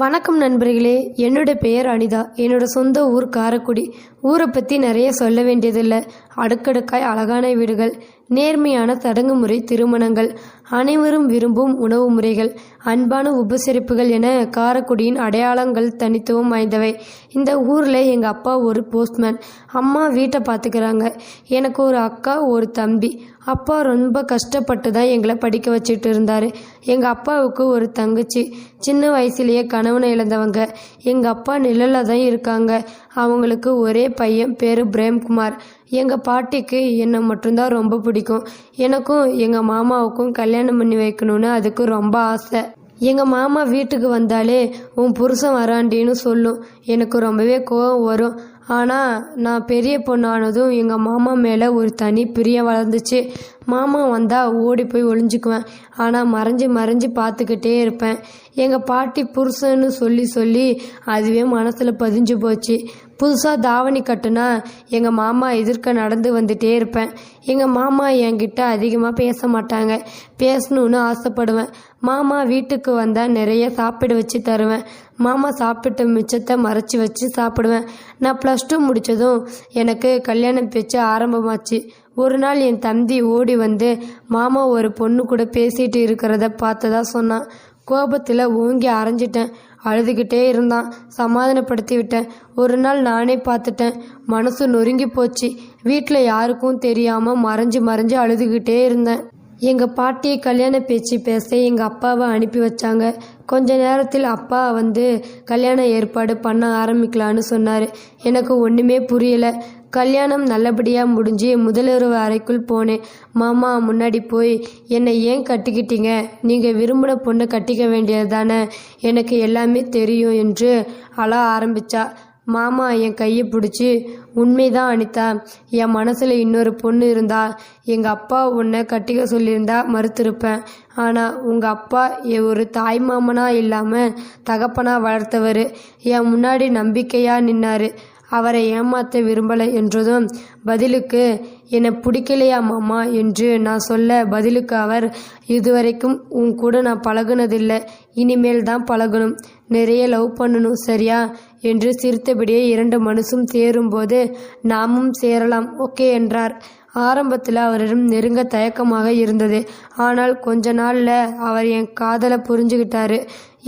வணக்கம் நண்பர்களே, என்னோட பெயர் அனிதா. என்னோட சொந்த ஊர் காரைக்குடி. ஊரை பற்றி நிறைய சொல்ல வேண்டியதில்லை. அடுக்கடுக்காய் அழகான வீடுகள், நேர்மையான சடங்குமுறை திருமணங்கள், அனைவரும் விரும்பும் உணவு முறைகள், அன்பான உபசரிப்புகள் என காரைக்குடியின் அடையாளங்கள் தனித்துவம் வாய்ந்தவை. இந்த ஊரில் எங்கள் அப்பா ஒரு போஸ்ட்மேன், அம்மா வீட்டை பார்த்துக்கிறாங்க. எனக்கு ஒரு அக்கா, ஒரு தம்பி. அப்பா ரொம்ப கஷ்டப்பட்டு தான் எங்களை படிக்க வச்சுட்டு இருந்தார். எங்கள் அப்பாவுக்கு ஒரு தங்கச்சி, சின்ன வயசுலேயே கணவனை இழந்தவங்க. எங்கள் அப்பா நிழலில் தான் இருக்காங்க. அவங்களுக்கு ஒரே பையன், பேர் பிரேம்குமார். எங்கள் பாட்டிக்கு என்னை மட்டும்தான் ரொம்ப பிடிக்கும். எனக்கும் எங்கள் மாமாவுக்கும் கல்யாணம் பண்ணி வைக்கணும்னு அதுக்கு ரொம்ப ஆசை. எங்கள் மாமா வீட்டுக்கு வந்தாலே உன் புருஷன் வராண்டின்னு சொல்லும். எனக்கு ரொம்பவே கோபம் வரும். ஆனால் நான் பெரிய பொண்ணானதும் எங்கள் மாமா மேலே ஒரு தனி பிரியம் வளர்ந்துச்சு. மாமா வந்தால் ஓடி போய் ஒளிஞ்சுக்குவேன். ஆனால் மறைஞ்சு மறைஞ்சு பார்த்துக்கிட்டே இருப்பேன். எங்கள் பாட்டி புருஷன்னு சொல்லி சொல்லி அதுவே மனசில் பதிஞ்சு போச்சு. புதுசாக தாவணி கட்டுனா எங்கள் மாமா எதிர்க்க நடந்து வந்துட்டே இருப்பேன். எங்கள் மாமா என்கிட்ட அதிகமாக பேச மாட்டாங்க. பேசணுன்னு ஆசைப்படுவேன். மாமா வீட்டுக்கு வந்தால் நிறைய சாப்பிட வச்சு தருவேன். மாமா சாப்பிட்ட மிச்சத்தை மறைச்சி வச்சு சாப்பிடுவேன். நான் +2 முடித்ததும் எனக்கு கல்யாணம் பேச்சு ஆரம்பமாச்சு. ஒரு நாள் என் தம்பி ஓடி வந்து மாமா ஒரு பொண்ணு கூட பேசிகிட்டு இருக்கிறத பார்த்ததா சொன்னான். கோபத்தில் ஓங்கி அரைஞ்சிட்டேன். அழுதுகிட்டே இருந்தான். சமாதானப்படுத்தி விட்டேன். ஒரு நாள் நானே பார்த்துட்டேன். மனசு நொறுங்கி போச்சு. வீட்டில் யாருக்கும் தெரியாமல் மறைஞ்சு மறைஞ்சு அழுதுகிட்டே இருந்தேன். எங்கள் பாட்டியை கல்யாண பேச்சு பேச எங்கள் அப்பாவை அனுப்பி வச்சாங்க. கொஞ்ச நேரத்தில் அப்பா வந்து கல்யாண ஏற்பாடு பண்ண ஆரம்பிக்கலான்னு சொன்னார். எனக்கு ஒன்றுமே புரியலை. கல்யாணம் நல்லபடியாக முடிஞ்சு முதலிரவு அறைக்குள் போனேன். மாமா முன்னாடி போய், என்னை ஏன் கட்டிக்கிட்டீங்க? நீங்கள் விரும்பின பொண்ணை கட்டிக்க வேண்டியது தானே, எனக்கு எல்லாமே தெரியும் என்று அழ ஆரம்பித்தா. மாமா என் கையை பிடிச்சி, உண்மைதான் அனிதா, என் மனசில் இன்னொரு பொண்ணு இருந்தா எங்கள் அப்பா உன்னை கட்டிக்க சொல்லியிருந்தா மறுத்திருப்பேன். ஆனால் உங்கள் அப்பா ஒரு தாய் மாமனாக இல்லாமல் தகப்பனாக வளர்த்தவர். என் முன்னாடி நம்பிக்கையாக நின்னார். அவரை ஏமாற்ற விரும்பலை என்றதும் பதிலுக்கு, என்னை பிடிக்கலையா மாமா என்று நான் சொல்ல, பதிலுக்கு அவர், இதுவரைக்கும் உன் கூட நான் பழகுனதில்லை, இனிமேல் தான் பழகணும், நிறைய லவ் பண்ணணும், சரியா என்று சிரித்தபடியே 2 மனசும் சேரும்போது நாமும் சேரலாம், ஓகே என்றார். ஆரம்பத்தில் அவரிடம் நெருங்க தயக்கமாக இருந்தது. ஆனால் கொஞ்ச நாளில் அவர் என் காதலை புரிஞ்சுக்கிட்டாரு.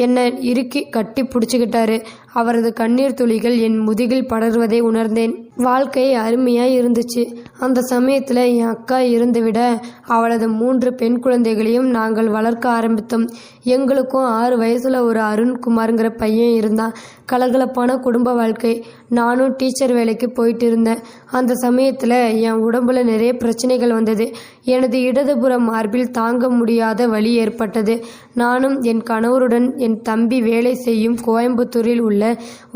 என்னை இறுக்கி கட்டி பிடிச்சிக்கிட்டாரு. அவரது கண்ணீர் துளிகள் என் முதுகில் படர்வதை உணர்ந்தேன். வாழ்க்கை அருமையாக இருந்துச்சு. அந்த சமயத்தில் என் அக்கா இருந்து விட அவளது 3 பெண் குழந்தைகளையும் நாங்கள் வளர்க்க ஆரம்பித்தோம். எங்களுக்கும் 6 வயசில் ஒரு அருண்குமார்ங்கிற பையன் இருந்தான். கலகலப்பான குடும்ப வாழ்க்கை. நானும் டீச்சர் வேலைக்கு போயிட்டு இருந்தேன். அந்த சமயத்தில் என் உடம்புல நிறைய பிரச்சனைகள் வந்தது. எனது இடதுபுற மார்பில் தாங்க முடியாத வலி ஏற்பட்டது. நானும் என் கணவருடன் என் தம்பி வேலை செய்யும் கோயம்புத்தூரில் உள்ள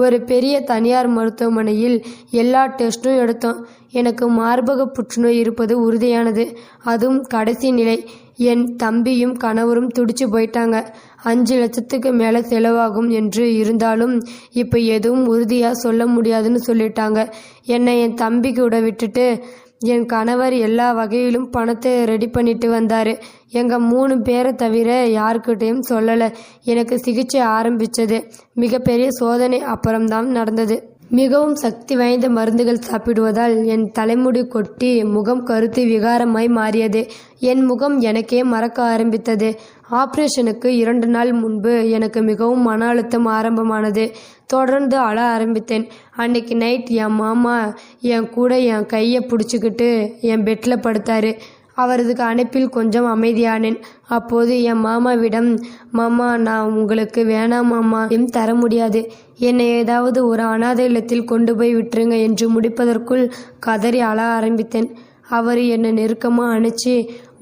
ஒரு பெரிய தனியார் மருத்துவமனையில் எல்லா டெஸ்ட்டும் எடுத்தோம். எனக்கு மார்பக புற்றுநோய் இருப்பது உறுதியானது. அதுவும் கடைசி நிலை. என் தம்பியும் கணவரும் துடிச்சு போயிட்டாங்க. 5 லட்சத்துக்கு மேலே செலவாகும் என்று இருந்தாலும் இப்போ எதுவும் உறுதியாக சொல்ல முடியாதுன்னு சொல்லிட்டாங்க. என்னை என் தம்பி கூட விட்டுட்டு என் கணவர் எல்லா வகையிலும் பணத்தை ரெடி பண்ணிட்டு வந்தார். எங்கள் 3 பேரை தவிர யாருக்கிட்டையும் சொல்லலை. எனக்கு சிகிச்சை ஆரம்பித்தது மிகப்பெரிய சோதனை அப்புறம்தான் நடந்தது. மிகவும் சக்தி வாய்ந்த மருந்துகள் சாப்பிடுவதால் என் தலைமுடி கொட்டி முகம் கருத்து விகாரமாய் மாறியது. என் முகம் எனக்கே மறக்க ஆரம்பித்தது. ஆப்ரேஷனுக்கு 2 நாள் முன்பு எனக்கு மிகவும் மன அழுத்தம் ஆரம்பமானது. தொடர்ந்து அழ ஆரம்பித்தேன். அன்னைக்கு நைட் என் மாமா என் கூட என் கையை பிடிச்சிக்கிட்டு என் பெட்டில் படுத்தார். அவரது அணைப்பில் கொஞ்சம் அமைதியானேன். அப்போது என் மாமாவிடம், மாமா, நான் உங்களுக்கு வேணாம் மாமா, தர முடியாது, என்னை ஏதாவது ஒரு அனாதை இல்லத்தில் கொண்டு போய் விட்டுருங்க என்று முடிப்பதற்குள் கதறி அழ ஆரம்பித்தேன். அவர் என்னை நெருக்கமாக அணைச்சி,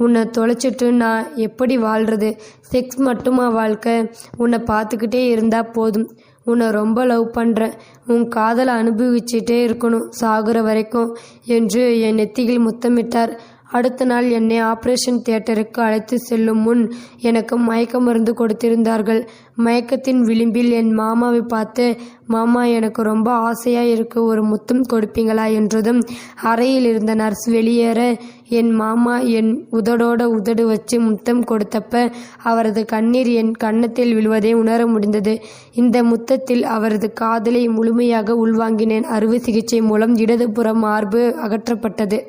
உன்னை தொலைச்சிட்டு நான் எப்படி வாழ்கிறது? செக்ஸ் மட்டுமா வாழ்க்கை? உன்னை பார்த்துக்கிட்டே இருந்தால் போதும். உன்னை ரொம்ப லவ் பண்ணுறேன். உன் காதலை அனுபவிச்சுட்டே இருக்கணும் சாகுற வரைக்கும் என்று என் நெத்தியில் முத்தமிட்டார். அடுத்த நாள் என்னை ஆபரேஷன் தியேட்டருக்கு அழைத்து செல்லும் முன் எனக்கு மயக்க மருந்து கொடுத்திருந்தார்கள். மயக்கத்தின் விளிம்பில் என் மாமாவை பார்த்து, மாமா எனக்கு ரொம்ப ஆசையாக இருக்கு, ஒரு முத்தம் கொடுப்பீங்களா என்றதும் அறையில் இருந்த நர்ஸ் வெளியேற என் மாமா என் உதடோட உதடு வச்சு முத்தம் கொடுத்தப்ப அவரது கண்ணீர் என் கன்னத்தில் விழுவதை உணர முடிந்தது. இந்த முத்தத்தில் அவரது காதலை முழுமையாக உள்வாங்கினேன். அறுவை சிகிச்சை மூலம் இடதுபுற மார்பு அகற்றப்பட்டது.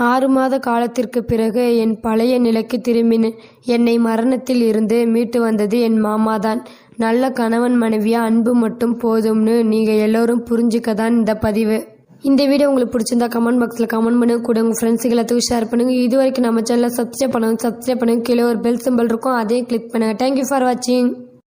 6 மாத காலத்திற்கு பிறகு என் பழைய நிலைக்கு திரும்பினேன். என்னை மரணத்தில் இருந்து மீட்டு வந்தது என் மாமாதான். நல்ல கணவன் மனைவியா அன்பு மட்டும் போதும்னு நீங்கள் எல்லோரும் புரிஞ்சுக்க தான் இந்த பதிவு. இந்த வீடியோ உங்களுக்கு பிடிச்சிருந்தா கமெண்ட் பாக்ஸில் கமெண்ட் பண்ணுங்க, கூட உங்கள் ஃப்ரெண்ட்ஸுக்கு எல்லாத்துக்கும் ஷேர் பண்ணுங்கள். இது வரைக்கும் நம்ம சேனலை சப்ஸ்கிரைப் பண்ணுங்க. கீழே ஒரு பெல் சிம்பிள் இருக்கும், அதையும் கிளிக் பண்ணுங்கள். தேங்க்யூ ஃபார் வாட்சிங்.